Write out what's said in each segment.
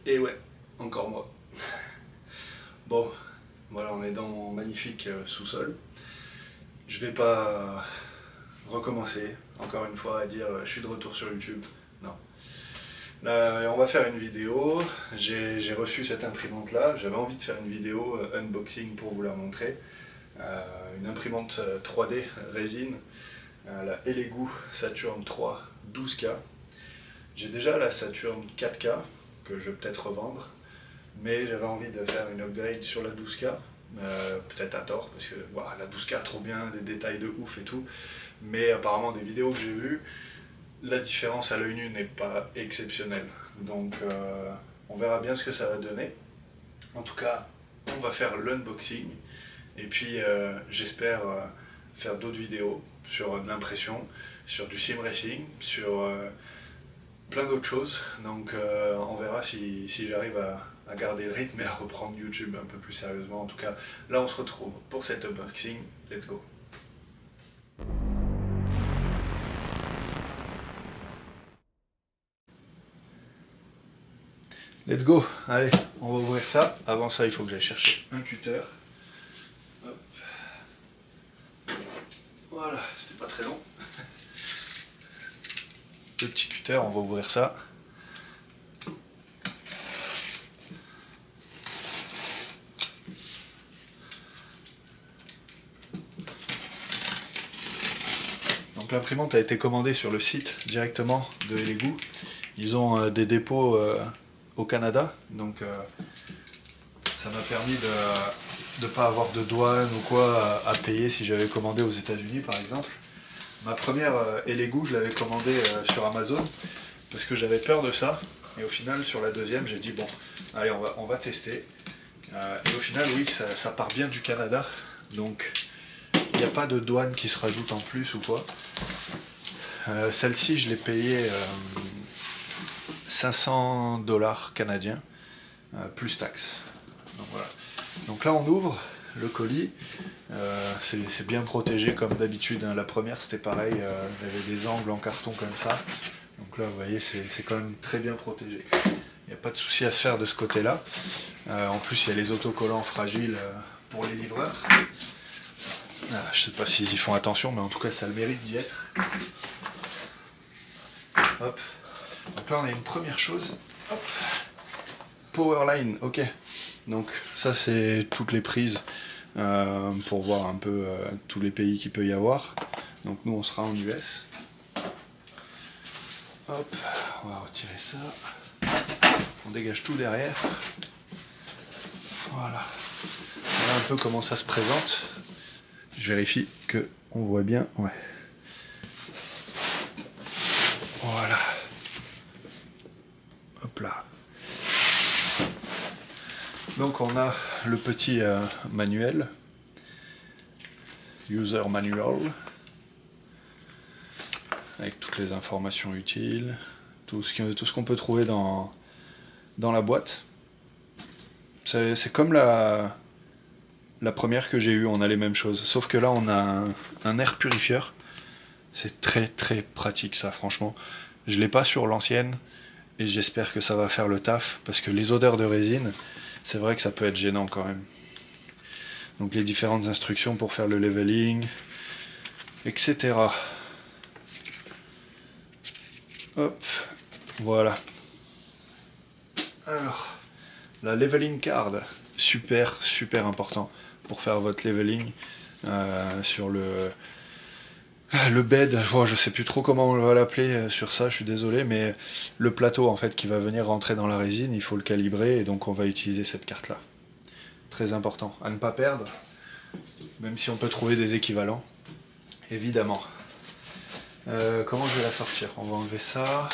Et ouais, encore moi. Bon, voilà, on est dans mon magnifique sous-sol. Je vais pas recommencer, encore une fois, à dire je suis de retour sur YouTube. Non. Là, on va faire une vidéo. J'ai reçu cette imprimante-là. J'avais envie de faire une vidéo unboxing pour vous la montrer. Une imprimante 3D résine, la Elegoo Saturn 3 12K. J'ai déjà la Saturn 4K que je vais peut-être revendre, mais j'avais envie de faire une upgrade sur la 12K, peut-être à tort, parce que voilà, la 12K trop bien, des détails de ouf et tout, mais apparemment des vidéos que j'ai vues, la différence à l'œil nu n'est pas exceptionnelle, donc on verra bien ce que ça va donner. En tout cas, on va faire l'unboxing, et puis j'espère faire d'autres vidéos sur de l'impression, sur du sim racing, sur plein d'autres choses, donc on verra si j'arrive à garder le rythme et à reprendre YouTube un peu plus sérieusement. En tout cas, là on se retrouve pour cet unboxing, let's go. Let's go, allez, on va ouvrir ça. Avant ça, il faut que j'aille chercher un cutter. Hop. Voilà, c'était pas très long. Le petit cutter, on va ouvrir ça. Donc l'imprimante a été commandée sur le site directement de Elegoo. Ils ont des dépôts au Canada, donc ça m'a permis de ne pas avoir de douane ou quoi à payer si j'avais commandé aux États-Unis par exemple. Ma première Elegoo, je l'avais commandée sur Amazon parce que j'avais peur de ça, et au final sur la deuxième j'ai dit bon, allez on va tester, et au final oui, ça part bien du Canada, donc il n'y a pas de douane qui se rajoute en plus ou quoi. Celle-ci je l'ai payée 500 $ canadiens, plus taxes. Donc voilà. Donc là on ouvre le colis, c'est bien protégé comme d'habitude, hein. La première c'était pareil, il y avait des angles en carton comme ça. Donc là vous voyez c'est quand même très bien protégé. Il n'y a pas de souci à se faire de ce côté là. En plus il y a les autocollants fragiles pour les livreurs. Je sais pas s'ils y font attention, mais en tout cas ça a le mérite d'y être. Hop. Donc là on a une première chose. Hop. Powerline, ok. Donc ça c'est toutes les prises pour voir un peu tous les pays qu'il peut y avoir. Donc nous on sera en US. Hop, on va retirer ça. On dégage tout derrière. Voilà. Voilà un peu comment ça se présente. Je vérifie que on voit bien. Ouais. Voilà. Hop là. Donc on a le petit manuel, user manual, avec toutes les informations utiles, tout ce qu'on peut trouver dans la boîte. C'est comme la première que j'ai eue, on a les mêmes choses, sauf que là on a un air purifieur. C'est très très pratique ça, franchement. Je l'ai pas sur l'ancienne et j'espère que ça va faire le taf, parce que les odeurs de résine, c'est vrai que ça peut être gênant quand même. Donc les différentes instructions pour faire le leveling, etc. Hop, voilà. Alors, la leveling card, super important pour faire votre leveling sur le bed. Oh, je sais plus trop comment on va l'appeler sur ça, je suis désolé, mais le plateau en fait qui va venir rentrer dans la résine, il faut le calibrer, et donc on va utiliser cette carte là. Très important à ne pas perdre, même si on peut trouver des équivalents, évidemment. Comment je vais la sortir? On va enlever ça.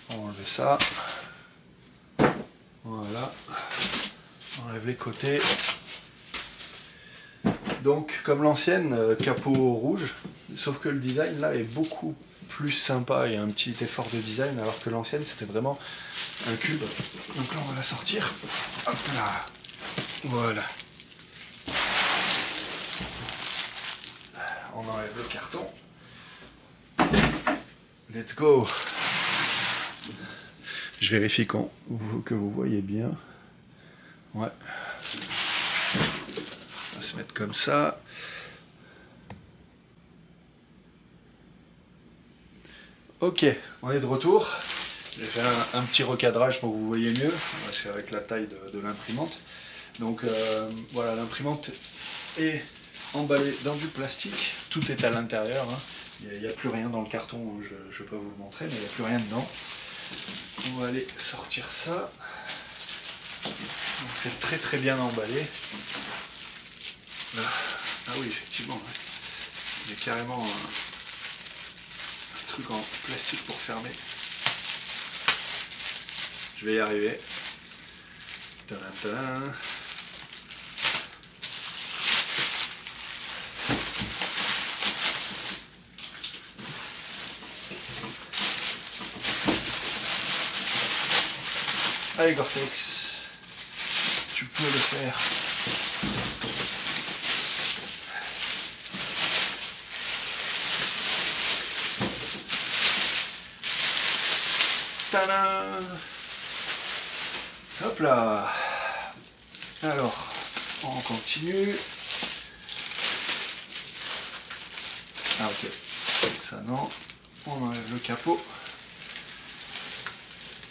On va enlever ça. Voilà. On enlève les côtés. Donc comme l'ancienne, capot rouge, sauf que le design là est beaucoup plus sympa, il y a un petit effort de design, alors que l'ancienne c'était vraiment un cube. Donc là on va la sortir. Hop là. Voilà. On enlève le carton. Let's go. Je vérifie que vous voyez bien. Ouais. On va se mettre comme ça. Ok, on est de retour. J'ai fait un petit recadrage pour que vous voyez mieux. C'est avec la taille de l'imprimante. Donc voilà, l'imprimante est emballée dans du plastique. Tout est à l'intérieur. Hein. Il n'y a plus rien dans le carton. Je ne peux pas vous le montrer, mais il n'y a plus rien dedans. On va aller sortir ça. C'est très très bien emballé. Ah oui, effectivement. Ouais. Il y a carrément un truc en plastique pour fermer. Je vais y arriver. Tadam, tadam. Allez Gore-Tex, tu peux le faire. Tadam! Hop là. Alors, on continue. Ah ok, ça non. On enlève le capot.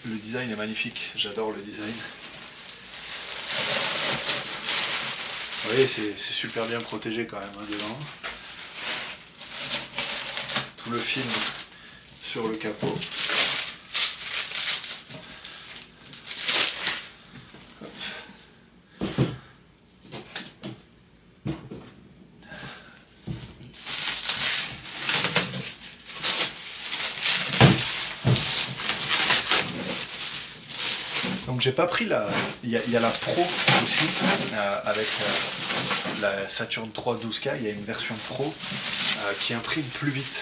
Le design est magnifique, j'adore le design. Vous voyez, c'est super bien protégé quand même hein, dedans. Tout le film sur le capot. Donc j'ai pas pris la... Il y a la Pro aussi, avec la Saturn 3 12K, il y a une version Pro qui imprime plus vite.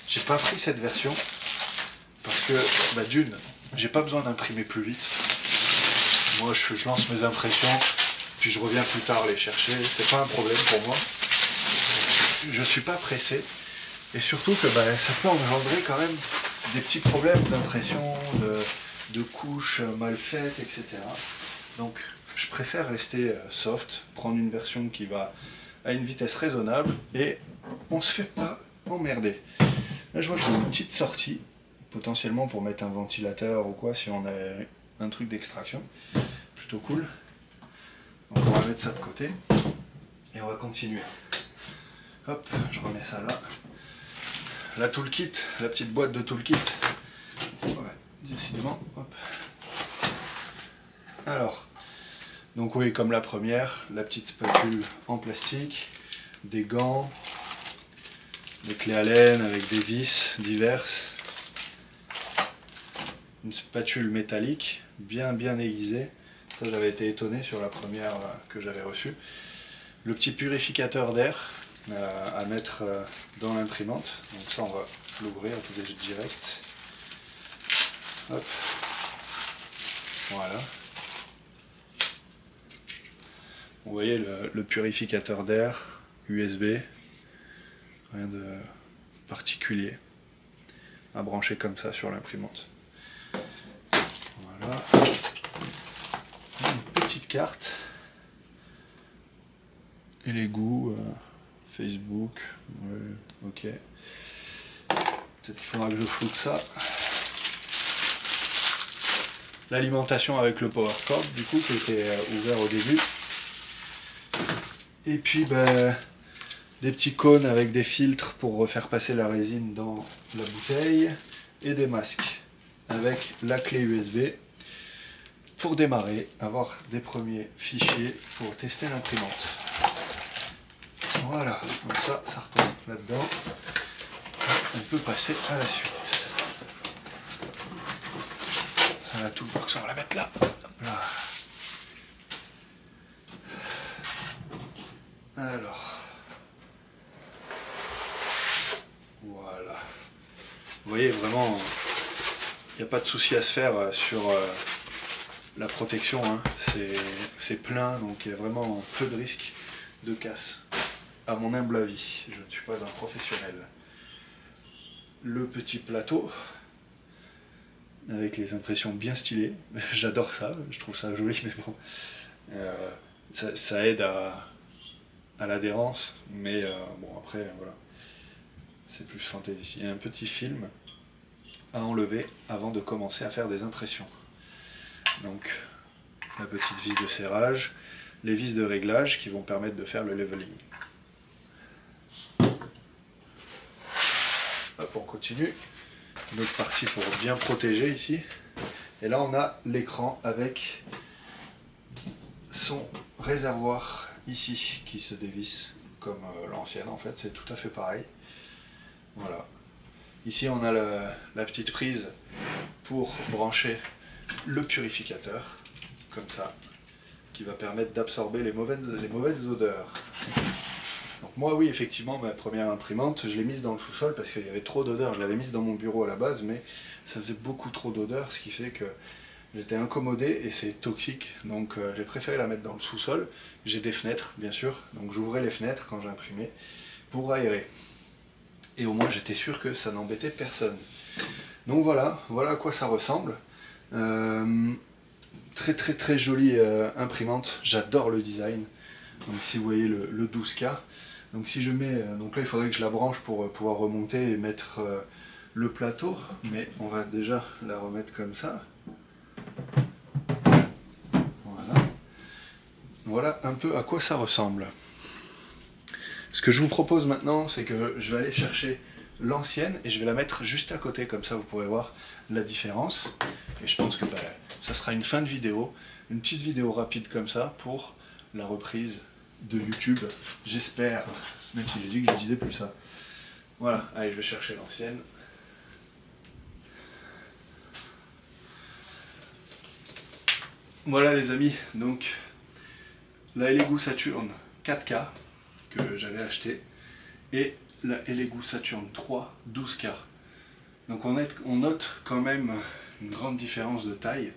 J'ai pas pris cette version parce que, bah, d'une, j'ai pas besoin d'imprimer plus vite. Moi je lance mes impressions, puis je reviens plus tard les chercher, c'est pas un problème pour moi. Je suis pas pressé, et surtout que bah, ça peut engendrer quand même des petits problèmes d'impression, de couches mal faites, etc. Donc je préfère rester soft, prendre une version qui va à une vitesse raisonnable et on se fait pas emmerder. Là je vois qu'il y a une petite sortie, potentiellement pour mettre un ventilateur ou quoi si on a un truc d'extraction. Plutôt cool. Donc on va mettre ça de côté et on va continuer. Hop, je remets ça là. La toolkit, la petite boîte de toolkit. Ouais, décidément. Hop. Alors, donc oui, comme la première, la petite spatule en plastique, des gants, des clés Allen avec des vis diverses, une spatule métallique bien aiguisée. Ça, j'avais été étonné sur la première que j'avais reçue. Le petit purificateur d'air à mettre dans l'imprimante. Donc ça, on va l'ouvrir direct. Hop. Voilà. Vous voyez le purificateur d'air USB. Rien de particulier à brancher comme ça sur l'imprimante. Voilà. Une petite carte. Et les goûts, Facebook, ouais, ok. Peut-être qu'il faudra que je floute ça. L'alimentation avec le power cord, du coup, qui était ouvert au début. Et puis, ben, des petits cônes avec des filtres pour refaire passer la résine dans la bouteille. Et des masques avec la clé USB pour démarrer, avoir des premiers fichiers pour tester l'imprimante. Voilà, donc ça retombe là-dedans. On peut passer à la suite. Ça la toolbox, on va la mettre là. Là. Alors. Voilà. Vous voyez vraiment, il n'y a pas de souci à se faire sur la protection. Hein. C'est plein, donc il y a vraiment peu de risque de casse. À mon humble avis, je ne suis pas un professionnel. Le petit plateau, avec les impressions bien stylées. J'adore ça, je trouve ça joli, mais bon, ça aide à l'adhérence, mais bon après voilà, c'est plus fantaisie. Il y a un petit film à enlever avant de commencer à faire des impressions. Donc la petite vis de serrage, les vis de réglage qui vont permettre de faire le leveling. Hop, on continue. Une autre partie pour bien protéger ici. Et là on a l'écran avec son réservoir ici qui se dévisse comme l'ancienne en fait, c'est tout à fait pareil. Voilà. Ici on a la petite prise pour brancher le purificateur, comme ça, qui va permettre d'absorber les mauvaises odeurs. Donc moi oui, effectivement, ma première imprimante, je l'ai mise dans le sous-sol parce qu'il y avait trop d'odeurs. Je l'avais mise dans mon bureau à la base, mais ça faisait beaucoup trop d'odeurs, ce qui fait que j'étais incommodé et c'est toxique. Donc j'ai préféré la mettre dans le sous-sol. J'ai des fenêtres, bien sûr, donc j'ouvrais les fenêtres quand j'imprimais pour aérer. Et au moins j'étais sûr que ça n'embêtait personne. Donc voilà à quoi ça ressemble. Très jolie imprimante, j'adore le design. Donc ici vous voyez le 12K. Donc si je mets, donc là il faudrait que je la branche pour pouvoir remonter et mettre le plateau, mais on va déjà la remettre comme ça. Voilà un peu à quoi ça ressemble. Ce que je vous propose maintenant, c'est que je vais aller chercher l'ancienne et je vais la mettre juste à côté, comme ça vous pourrez voir la différence. Et je pense que ça sera une fin de vidéo, une petite vidéo rapide comme ça pour la reprise de YouTube, j'espère, même si j'ai dit que je disais plus ça. Voilà, allez, je vais chercher l'ancienne. Voilà les amis, donc la Elegoo Saturn 4K que j'avais acheté et la Elegoo Saturn 3 12K. Donc on note quand même une grande différence de taille.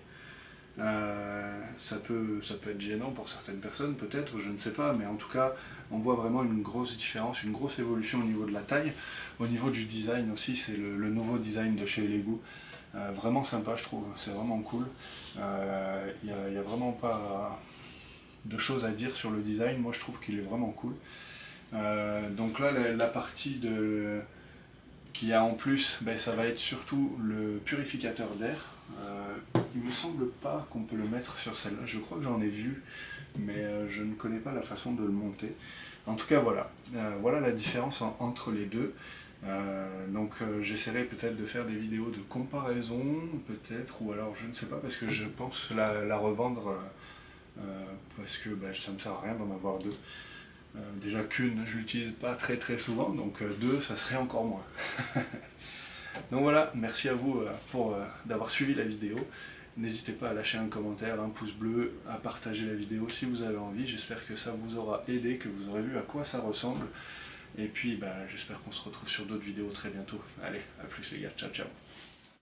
Ça peut être gênant pour certaines personnes peut-être, je ne sais pas, mais en tout cas on voit vraiment une grosse différence, une grosse évolution au niveau de la taille. Au niveau du design aussi, c'est le nouveau design de chez Elegoo. Vraiment sympa je trouve, c'est vraiment cool. Il n'y a vraiment pas de choses à dire sur le design, moi je trouve qu'il est vraiment cool. Donc là la partie qu'il y a en plus, ça va être surtout le purificateur d'air. Il me semble pas qu'on peut le mettre sur celle-là, je crois que j'en ai vu, mais je ne connais pas la façon de le monter. En tout cas voilà, voilà la différence entre les deux. Donc j'essaierai peut-être de faire des vidéos de comparaison, peut-être, ou alors je ne sais pas, parce que je pense la revendre, parce que ça me sert à rien d'en avoir deux. Déjà qu'une, je l'utilise pas très souvent, donc deux, ça serait encore moins. Donc voilà, merci à vous d'avoir suivi la vidéo. N'hésitez pas à lâcher un commentaire, un pouce bleu, à partager la vidéo si vous avez envie. J'espère que ça vous aura aidé, que vous aurez vu à quoi ça ressemble. Et puis j'espère qu'on se retrouve sur d'autres vidéos très bientôt. Allez, à plus les gars, ciao ciao.